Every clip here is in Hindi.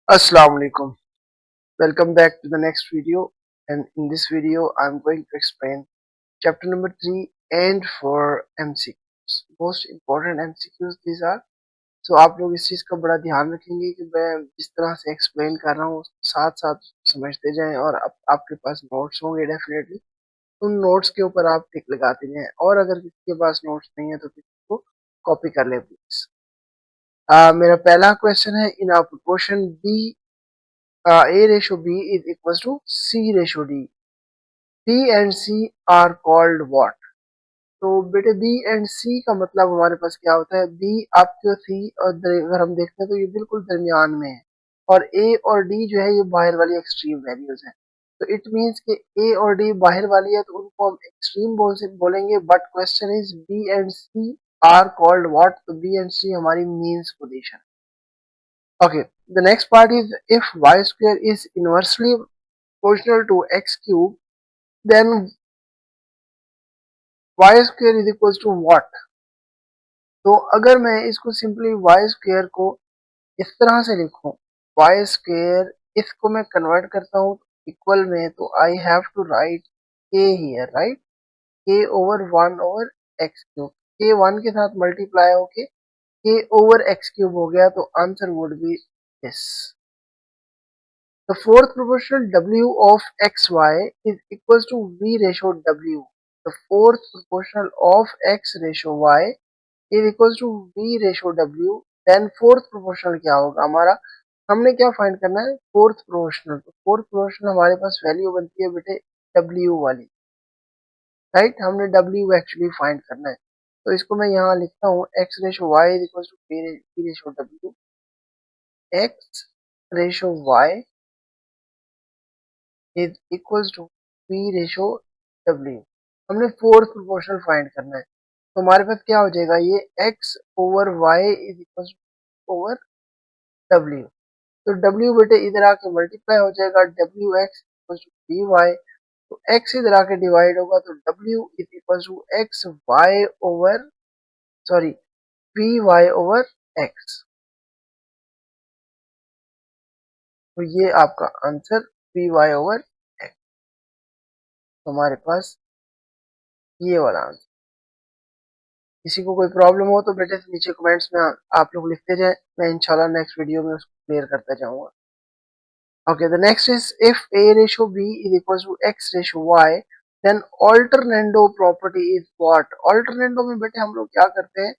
Assalamu alaikum. Welcome back to the next video, and in this video I'm going to explain chapter number 3 and 4 MCQs. Most important MCQs these are. So आप लोग इस चीज़ का बड़ा ध्यान रखेंगे कि मैं जिस तरह से एक्सप्लेन कर रहा हूँ साथ साथ समझते जाएं और आपके पास नोट्स होंगे डेफिनेटली उन नोट्स के ऊपर आप टिक लगाते जाएं और अगर किसी के पास नोट्स नहीं है तो किसी को कॉपी कर ले प्लीज। मेरा पहला क्वेश्चन है in a proportion B A ratio B is equals to C ratio D. B and C are called what? तो बेटे B एंड C का मतलब हमारे पास क्या होता है? B आपके C और अगर हम देखते हैं तो ये बिल्कुल दरमियान में है और A और D जो है ये बाहर वाली एक्सट्रीम वैल्यूज हैं। तो इट मीन्स कि A और D बाहर वाली है तो उनको हम एक्सट्रीम बोलेंगे but question is B and C are called what? तो B एंड C हमारी means position. Okay, the next part is if y square is inversely proportional to x cube, then y square is equals to what? तो अगर मैं इसको सिंपली y स्क्वेयर को इस तरह से लिखूं, y स्क्वेयर इसको मैं कन्वर्ट करता हूँ इक्वल में, तो I have to write k here, right? k over 1 over x cube, k 1 के साथ मल्टीप्लाई होके k ओवर x क्यूब हो गया, तो answer would be this. The fourth proportional W of xy is equals to V ratio W. The fourth proportional of x ratio y is equals to V ratio W. Then fourth proportional क्या होगा हमारा? हमने क्या फाइंड करना है? Fourth proportional. तो फोर्थ प्रोपोर्शनल हमारे पास वैल्यू बनती है बेटे W वाली, राइट? हमने W एक्चुअली फाइंड करना है, तो इसको मैं यहाँ लिखता हूँ x ratio y is equal to V ratio W। x ratio y is equals to P ratio W। हमने फोर्थ प्रोपोर्शनल फाइंड करना है, तो हमारे पास क्या हो जाएगा? ये x over y is equals over W। तो W बेटे इधर आके मल्टीप्लाई हो जाएगा, W x equals to P Y. तो x इधर आके डिवाइड होगा, तो W is equals to X Y over sorry P Y over x। तो ये आपका answer P Y over x। तो हमारे पास ये वाला आंसर। किसी को कोई प्रॉब्लम हो तो बेटे नीचे कमेंट्स में आप लोग लिखते जाएं, मैं इंशाल्लाह नेक्स्ट वीडियो में उसको क्लियर करता जाऊंगा। Okay, the next is if A ratio B is equals to X ratio Y, then alternando property is what? Alternando में बेटे हम लोग क्या करते हैं?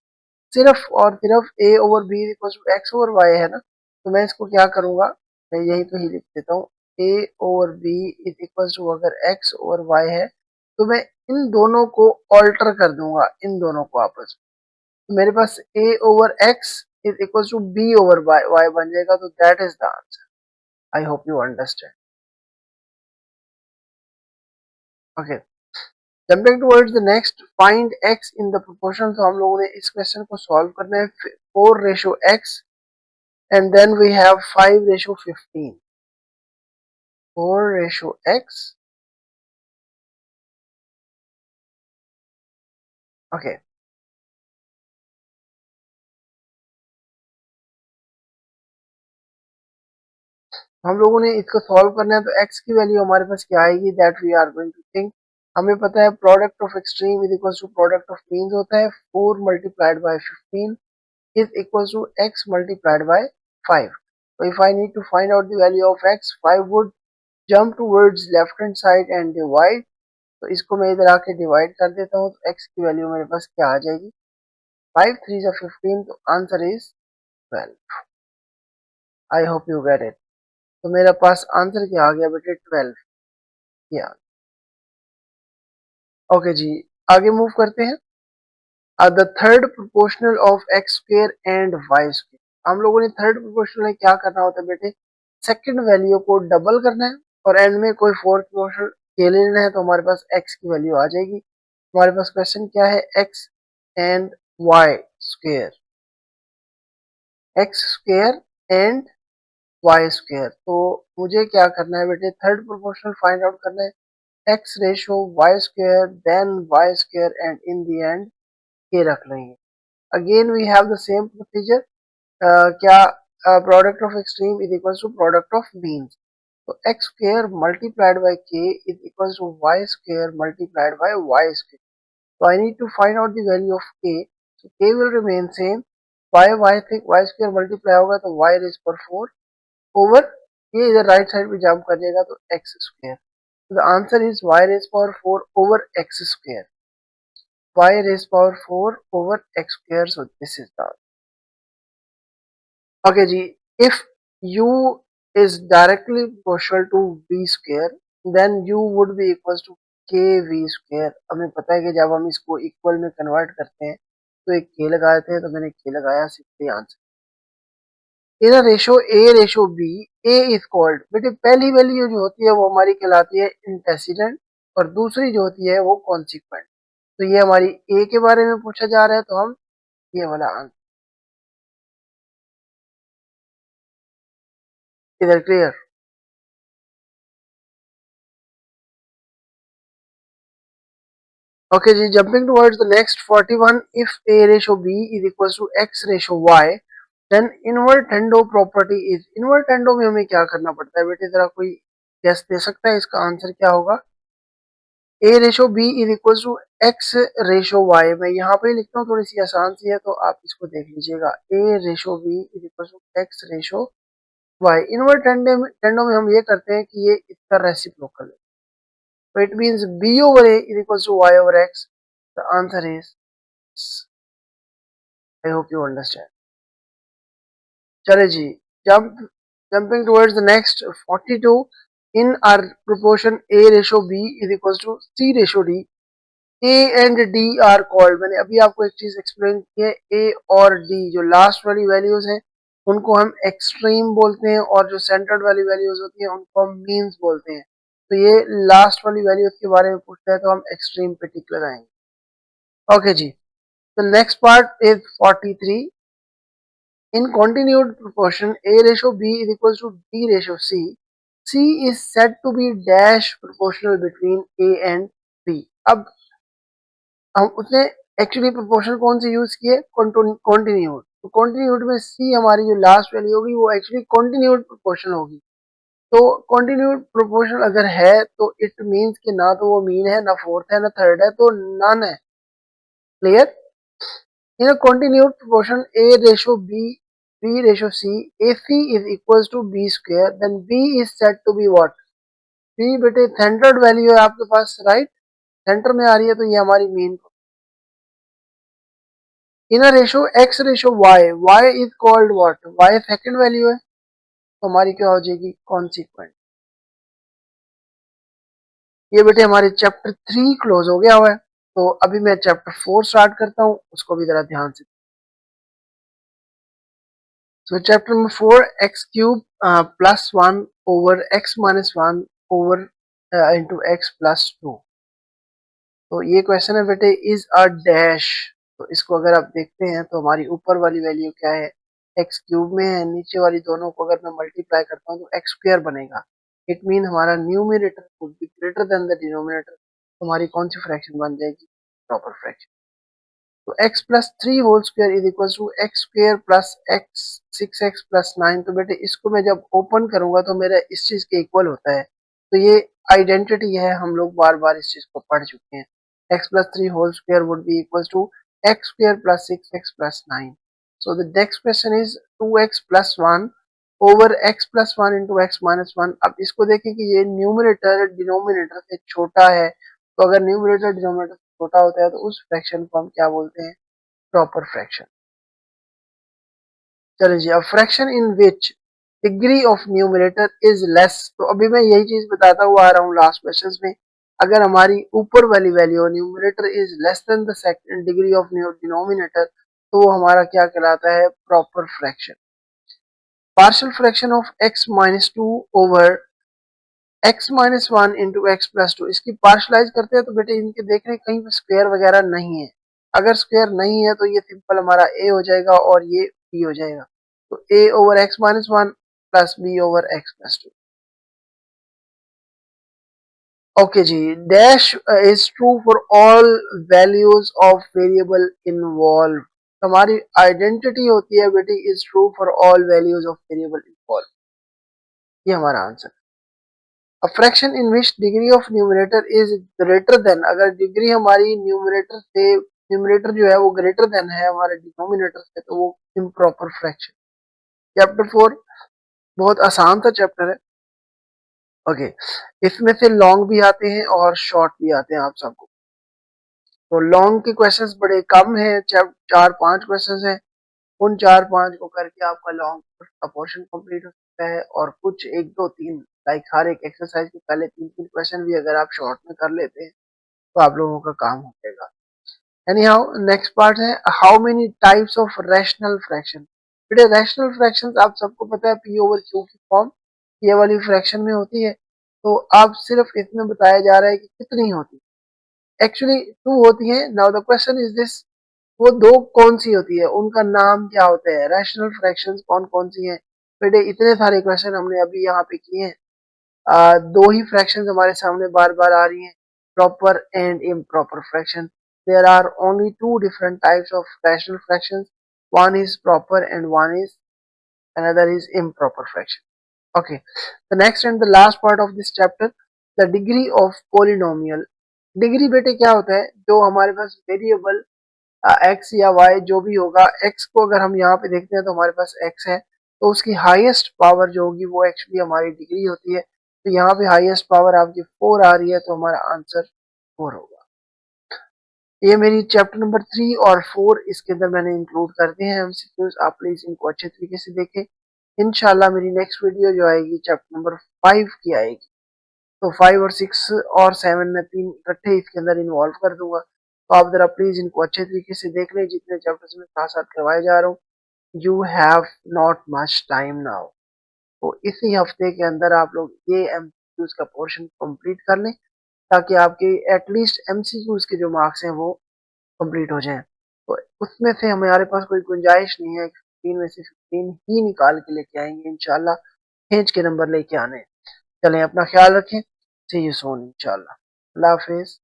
सिर्फ और सिर्फ A over B is equals to X over Y है ना, तो मैं इसको क्या करूंगा? मैं यहीं पे ही लिख देता हूँ A over B is equals to अगर X ओवर Y है तो मैं इन दोनों को ऑल्टर कर दूंगा, इन दोनों को आपस में। तो मेरे पास a over x is equal to b over y बन जाएगा, तो that is the answer. I hope you understand. Okay, jumping towards the next, find x in the proportion. तो हम लोगों ने इस क्वेश्चन को सॉल्व करना है 4 ratio x and then we have 5 ratio 15। 4 ratio x, okay. हम लोगों ने इसको सॉल्व करना है, तो x की वैल्यू हमारे पास क्या आएगी? That we are going to think. हमें पता है product of extreme is equal to product of means होता है 4 multiplied by 15 is equals to x multiplied by 5. So if I need to find out the value of x, 5 would jump towards left hand side and divide. तो इसको मैं इधर आके डिवाइड कर देता हूँ, तो x की वैल्यू मेरे पास क्या आ जाएगी? 5 3 जा 15, तो answer is 12। I hope you get it. तो मेरे पास आंसर क्या आ गया बेटे? 12। या ओके जी, आगे मूव करते हैं। The third proportional of X square and Y square. हम लोगों ने थर्ड प्रोपोर्शनल में क्या करना होता है बेटे? सेकंड वैल्यू को डबल करना है और एंड में कोई फोर्थ प्रोपोर्शनल के लेना है, तो हमारे पास एक्स की वैल्यू आ जाएगी। हमारे पास क्वेश्चन क्या है? X and Y square, X square and Y square. तो मुझे क्या करना है बेटे? थर्ड प्रोपोर्शनल फाइंड आउट करना है। X ratio y square then y square and in the end के रख लेंगे। Again we have the same procedure. क्या product of extreme is equal to product of means. तो x square multiplied by k is equal to y square multiplied by y square. So I need to find out the value of k. So k will remain same. y square multiply होगा तो y raised पर 4 over ये इधर राइट साइड पे जंप कर जाएगा तो x square. So the answer is y raised power 4 over x square. Y raised power 4 over x square. So this is the. Okay जी. If u is directly proportional to v square, then u would be equals to kv square. हमें पता है कि जब हम इसको इक्वल में कन्वर्ट करते हैं तो एक k लगाते हैं, तो मैंने k लगाया, simply answer. In a ratio a ratio b, a is called, बेटे पहली वैल्यू जो होती है वो हमारी कहलाती है इंटेसिडेंट और दूसरी जो होती है वो कॉन्सिक्वेंट. तो ये हमारी a के बारे में पूछा जा रहा है, तो हम ये वाला आंसर. इधर क्लियर. Okay जी, jumping towards the next 41. If a ratio b is equals to x ratio y, then invertendo property is. Invertendo में हमें क्या करना पड़ता है बेटे, जरा कोई गेस दे सकता है इसका आंसर क्या होगा? a ratio b is equal to x ratio y. मैं यहाँ पे लिखता हूँ, थोड़ी सी आसान सी है तो आप इसको देख लीजिएगा. a ratio b is equal to x ratio y. Invertendo में हम ये करते हैं कि ये इसका रेसिप्रोकल है. So it means b over a is equals to y over x. The answer is, I hope you understand. चले जी, jumping towards the next 42. In our proportion a ratio b is equals to c ratio d, a and d are called. मैंने अभी आपको एक चीज एक्सप्लेन की है, a और d जो लास्ट वाली वैल्यूज हैं उनको हम एक्सट्रीम बोलते हैं और जो सेंटर्ड वाली वैल्यूज होती हैं उनको हम मीन्स बोलते हैं. तो ये लास्ट वाली वैल्यूज के बारे में पूछता है तो हम एक्सट्रीम पे टिक लगाएंगे. ओके जी. The next part is 43. In continued proportion a ratio b is equals to b ratio c, c is said to be dash proportional between a and b. अब हम उसने एक्चुअली प्रोपोर्शन कौन से यूज किए? कॉन्टिन्यूड. तो कॉन्टिन्यूड में c हमारी जो लास्ट वैल्यू होगी वो एक्चुअली कॉन्टिन्यूड प्रोपोर्शन होगी. तो कॉन्टिन्यूड प्रोपोर्शन अगर है तो इट मीन्स कि ना तो वो मीन है, ना फोर्थ है, ना थर्ड है, तो नन है. Clear. In a continued proportion a ratio b ratio c, ac is equals to b square, then b is said to be what? b बेटे सेंटर्ड वैल्यू है आपके पास, राइट. सेंटर में आ रही है तो ये हमारी mean. In a ratio x ratio y is called what? y second value है तो हमारी क्या हो जाएगी? कॉन्सिक्वेंट. ये बेटे हमारे चैप्टर 3 क्लोज हो गया हुआ है. तो अभी मैं चैप्टर 4 स्टार्ट करता हूँ, उसको भी जरा ध्यान से. So chapter number 4, x cube plus 1 over x minus 1 over into x plus 2. तो ये क्वेश्चन है बेटे, इज अ डैश. तो इसको अगर आप देखते हैं तो हमारी ऊपर वाली वैल्यू क्या है? एक्स क्यूब में है. नीचे वाली दोनों को अगर मैं मल्टीप्लाई करता हूँ तो एक्स स्क्वायर बनेगा. इट मीन हमारा numerator would be greater than the denominator. तो हमारी कौन सी फ्रैक्शन बन जाएगी? Proper fraction. तो x plus 3 whole square is equal to X square plus X 6x plus 9. तो बेटे इसको मैं जब ओपन करूंगा तो मेरा इस चीज के इक्वल होता है. तो ये आइडेंटिटी है, हम लोग बार बार इस चीज को पढ़ चुके हैं. x plus 3 whole square would be equal to X square plus 6x plus 9. So the next question is 2x plus 1 over x plus 1 into X minus 1. अब इसको देखें कि ये न्यूमरेटर डिनोमिनेटर से छोटा है. तो अगर न्यूमरेटर डिनोमिनेटर छोटा होता है तो उस फ्रैक्शन को हम क्या बोलते हैं? Proper fraction. चलिए जी, अब fraction in which degree of numerator is less. तो अभी मैं यही चीज बताता हुआ आ रहा हूँ लास्ट क्वेश्चन में. अगर हमारी ऊपर वाली value numerator is less than the second degree of denominator तो वो हमारा क्या कहलाता है? Proper fraction. Partial fraction of x minus 2 over x minus 1 into x plus 2. इसकी पार्शलाइज करते हैं तो बेटे इनके देख रहे हैं कहीं पे स्क्वायर वगैरह नहीं है. अगर स्क्वायर नहीं है तो ये सिंपल हमारा a हो जाएगा और ये b हो जाएगा. तो a over x minus 1 plus b over x plus 2. Okay जी. Dash is true for all values of variable involve. हमारी आइडेंटिटी होती है बेटी is true for all values of variable involve. ये हमारा answer. A fraction in which degree of numerator is greater than, अगर डिग्री हमारी न्यूमरेटर से, न्यूमरेटर जो है वो ग्रेटर देन है हमारे डिनोमिनेटर से, तो वो इम्प्रॉपर फ्रैक्शन। चैप्टर 4 बहुत आसान सा चैप्टर है। ओके, इसमें से लॉन्ग भी आते हैं और शॉर्ट भी आते हैं आप सबको। तो लॉन्ग के क्वेश्चंस बड़े कम हैं, 4-5 क्वेश्चंस हैं। उन 4-5 को करके आपका लॉन्ग का पोर्शन कंप्लीट हो सकता है, और कुछ 1-2-3 लाइक हर एक एक्सरसाइज के पहले 3-3 क्वेश्चन भी अगर आप शॉर्ट में कर लेते हैं तो आप लोगों का काम हो जाएगा। एनी हाउ, नेक्स्ट पार्ट है how many types of rational fraction. बेटे रैशनल फ्रैक्शंस आप सबको पता है पी ओवर क्यू की फॉर्म ये वाली फ्रैक्शन में होती है। तो अब सिर्फ इसमें बताया जा रहा है कि कितनी होती है। एक्चुअली 2 होती है। Now the question is this, वो 2 कौन सी होती है, उनका नाम क्या होता है, रैशनल फ्रैक्शंस कौन कौन सी हैं। बेटे इतने सारे क्वेश्चन हमने अभी यहाँ पे किए हैं। 2 ही फ्रैक्शंस हमारे सामने बार बार आ रही हैं, proper and improper fraction. There are only 2 different types of rational fractions, one is proper and one is another is improper fraction. Okay, the next and the last part of this chapter, the degree of polynomial. Degree बेटे क्या होता है, जो हमारे पास वेरिएबल एक्स या वाई जो भी होगा, एक्स को अगर हम यहाँ पे देखते हैं तो हमारे पास एक्स है, तो उसकी हाईएस्ट पावर जो होगी वो एक्चुअली हमारी डिग्री होती है। तो यहाँ पे हाईएस्ट पावर आपकी 4 आ रही है, तो हमारा आंसर 4 होगा। ये मेरी चैप्टर नंबर 3 और 4 इसके अंदर मैंने इंक्लूड कर दिए हैं एमसीक्यूज। आप प्लीज इनको अच्छे तरीके से देखें। इंशाल्लाह मेरी नेक्स्ट वीडियो जो आएगी चैप्टर नंबर 5 की आएगी। तो 5 और 6 और 7 में 3 इकट्ठे इसके अंदर इन्वॉल्व कर दूंगा। तो आप जरा प्लीज इनको अच्छे तरीके से देख लें, जितने चैप्टर्स में साथ साथ करवाए जा रहा हूँ। You have not much time now. तो इसी हफ्ते के अंदर आप लोग ये एमसीक्यूज का पोर्शन कंप्लीट कर लें, ताकि आपके एटलीस्ट एमसीक्यूज के जो मार्क्स हैं वो कंप्लीट हो जाएं। तो उसमें से हमारे पास कोई गुंजाइश नहीं है, 15 में से 15 ही निकाल के लेके आएंगे इंशाल्लाह, खींच के नंबर लेके आने। चलें, अपना ख्याल रखें। सी यू सून इंशाल्लाह। अल्लाह हाफिज।